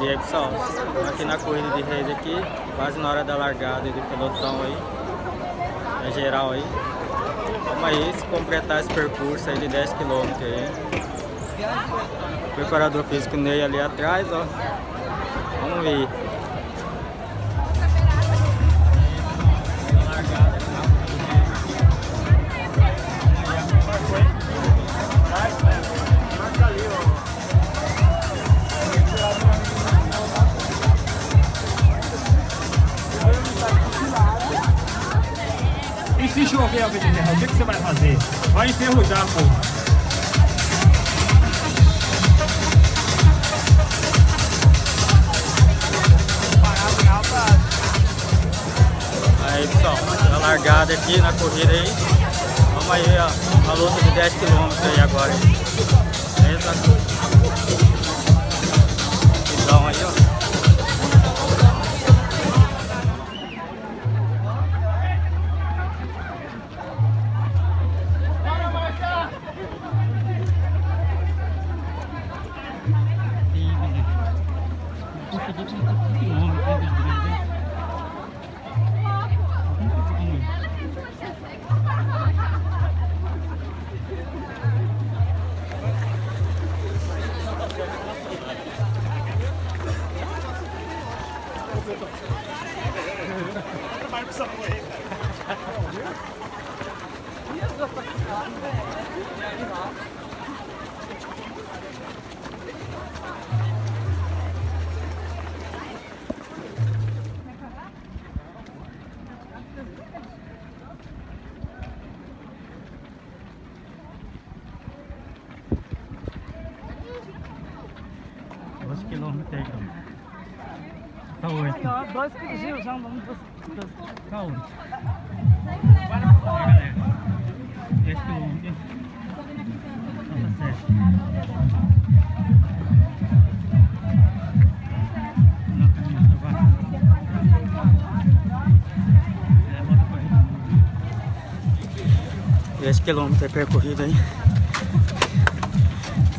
E aí, pessoal, aqui na corrida de Reis aqui, quase na hora da largada do pelotão aí, é geral aí. Vamos aí se completar esse percurso aí de 10 km aí. O preparador físico Ney ali atrás, ó. Vamos ver. E se chover a vida o que você vai fazer? Vai enferrujar, pô. Aí, pessoal, a largada aqui na corrida aí. Vamos aí, ó, a luta de 10 km aí agora. Beleza? Então aí, ó. Quilômetros aí, tá 8. Ó, 2 kg já vamos Tá 8. Galera, 10 km. Tá certo. Não, caminhada, vai. Bota corrida. 10 km é percorrido aí.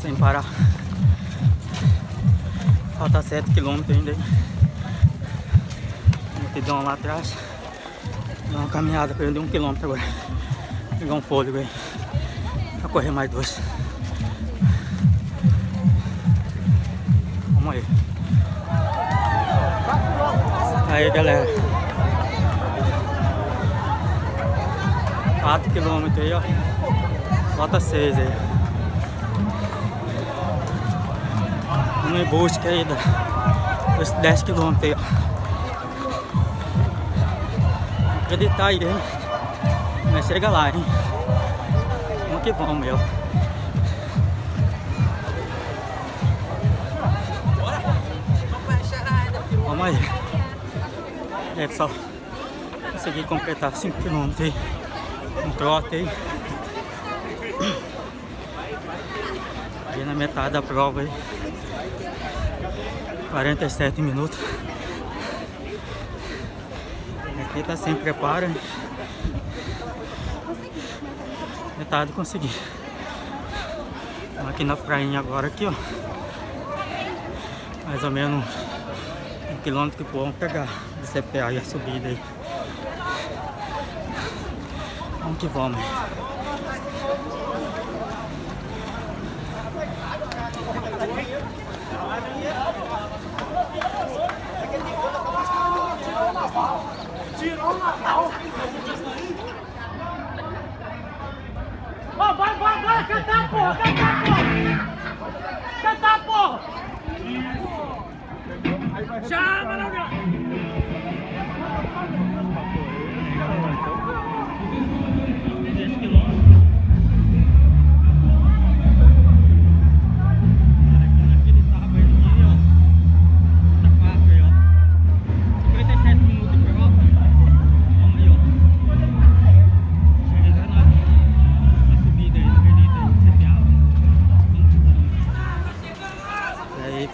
Sem parar. Falta 7 km ainda aí. Multidão lá atrás. Dá uma caminhada, perdi 1 km agora. Pegar um fôlego aí. Pra correr mais 2. Vamos aí. Aí, galera. 4 km aí, ó. Falta 6 aí. Vamos em busca aí dos 10 km aí, ó. Acreditar aí, hein? Mas chega lá, hein? Vamos que vamos, meu. Vamos aí. É, pessoal. Consegui completar 5 km aí. Um trote aí. Aí na metade da prova aí. 47 minutos. Aqui tá sem preparo. Metade consegui. Estamos aqui na prainha agora aqui, ó. Mais ou menos 1 quilômetro que vamos pegar do CPA e a subida aí. Vamos que vamos. Ó, vai, cantar, porra! Cantar, porra! Chama, não, meu!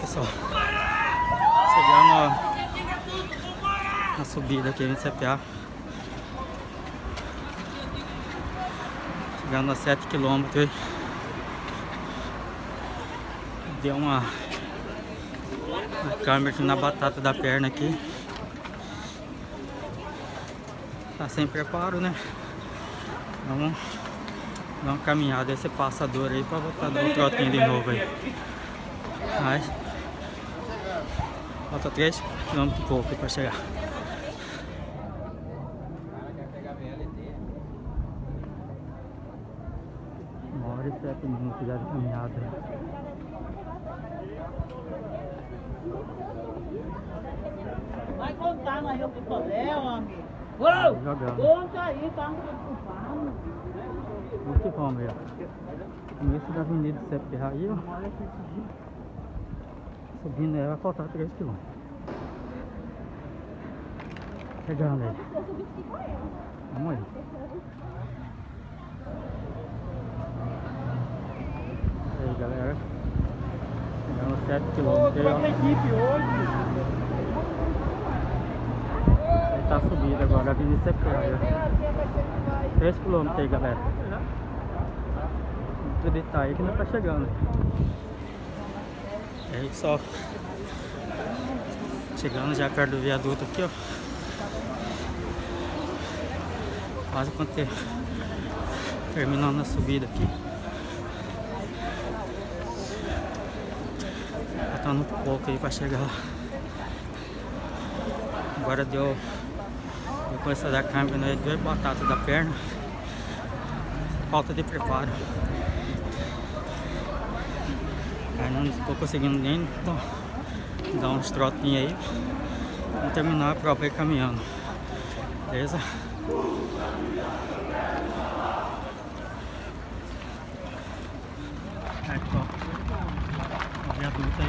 Pessoal, chegamos na subida aqui em CPA. Chegando a 7 km. Deu uma A câmera aqui na batata da perna aqui. Tá sem preparo, né? Vamos dar uma caminhada esse passador aí pra voltar a dar o trotinho de novo aí. Mas falta 3 km e pouco pra chegar. Uma hora e 7 minutos já de caminhada. Vai contar na Rio Picolé, homem. Jogando. Conta aí, tá preocupado. Muito bom, meu. Começo da avenida Sepera aí, ó. Subindo aí vai faltar 3 km. Chegando aí. Vamos aí. E aí, galera. Chegando 7 km aí, ó. Aí tá subindo agora a avenida Sepera aí, ó. 3 km aí, galera. Vamos acreditar aí que não tá chegando. E aí, só chegando já perto do viaduto aqui, ó. Quase quando terminando a subida aqui. Faltando um pouco aí pra chegar lá. Agora deu começar a dar câmbio, né? 2 batatas da perna. Falta de preparo. Aí não estou conseguindo nem dar uns trotinhos aí. Vamos terminar a prova aí caminhando. Beleza? Aí, ó. O viaduto aí.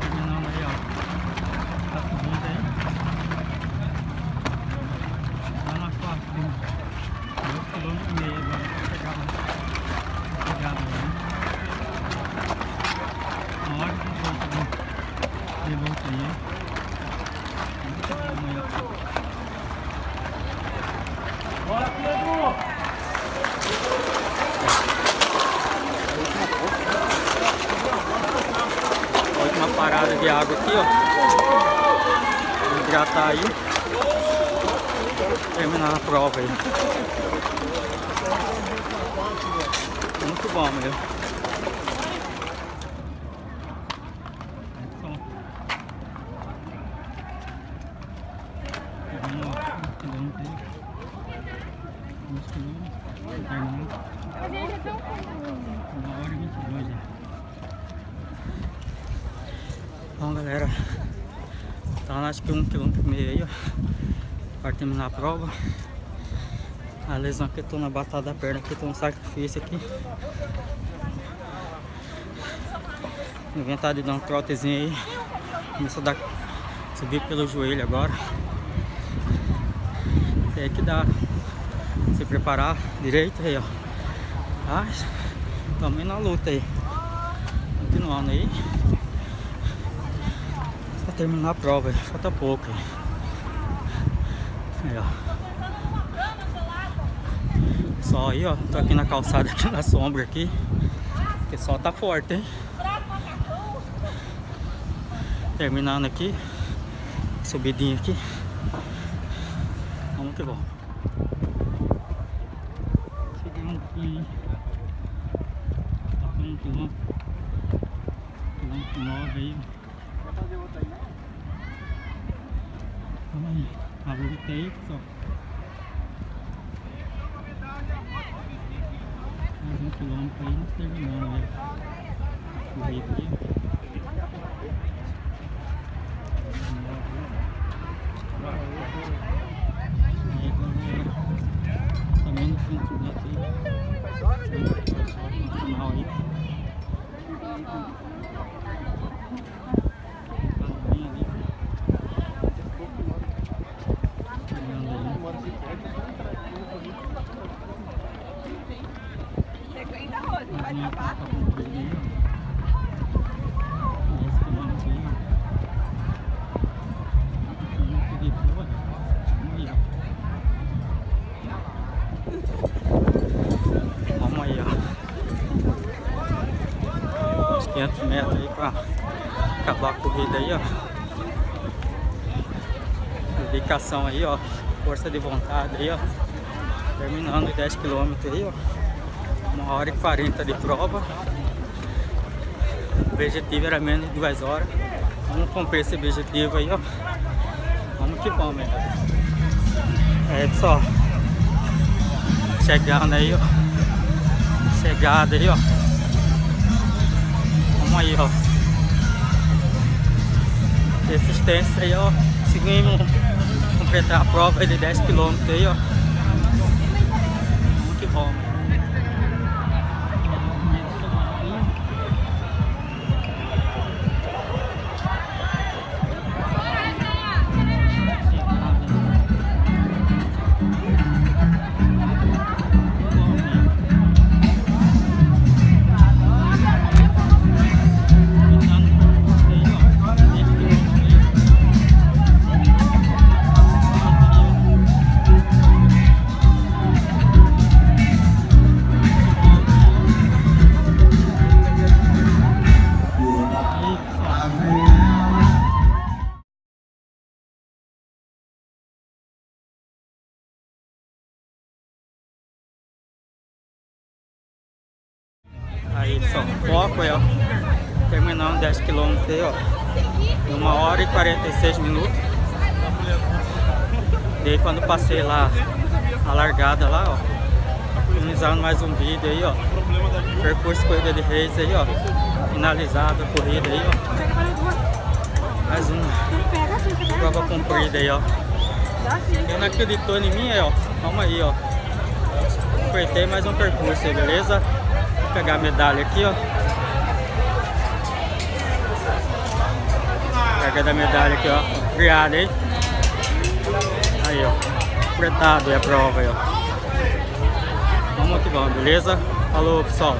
Terminando aí, ó. Tá subindo aí. Lá na 4 km. 2,5 km agora pra chegar lá. Chegada aí. Uma hora e 18 de volta aí. Muito bom amanhã. Bora, Pedro! Última parada de água aqui, ó. Vou hidratar aí. Terminar a prova aí. Muito bom, meu. Bom, galera, então acho que 1,5 km aí, ó, para terminar a prova. A lesão que eu tô na batata da perna aqui, tô um sacrifício aqui. Inventar de dar um trotezinho aí. Começou a subir pelo joelho agora. Tem que dar, se preparar direito aí, ó. Mas também na luta aí. Continuando aí. Pra terminar a prova, falta pouco aí, ó. Sol aí, ó. Tô aqui na calçada, aqui na sombra aqui. Porque o sol tá forte, hein? Terminando aqui. Subidinha aqui. Vamos que vamos. Chegando aqui. Tá com 1 km. Quilômetro 9 aí. Vamos aí. A luta aí, pessoal. Mais 1 km aí, nós terminamos, né? Corrida aí. Também no fim do dia aí. Final aí. meta aí pra acabar a corrida aí, ó. Dedicação aí, ó. Força de vontade aí, ó. Terminando 10 km aí, ó. 1h40 de prova. O objetivo era menos de 2 horas. Vamos cumprir esse objetivo aí, ó. Vamos que vamos, hein? É, pessoal. Chegando aí, ó. Chegada aí, ó. Vamos aí, ó. Resistência aí, ó. Conseguimos completar a prova aí de 10 km aí, ó. Vamos que vamos. Aí, só foco aí, ó. Terminando 10 km aí, ó. Em 1h46 minutos. Daí quando passei lá a largada lá, ó. Finalizando mais um vídeo aí, ó. Percurso corrida de Reis aí, ó. Finalizada a corrida aí, ó. Mais uma prova cumprida aí, ó. Quem não acreditou em mim aí, ó. Calma aí, ó. Apertei mais um percurso aí, beleza? Vou pegar a medalha aqui, ó. Pega a medalha aqui, ó. Obrigado, hein? Aí, ó. Apertado é a prova aí, ó. Vamos que vamos, beleza? Falou, pessoal.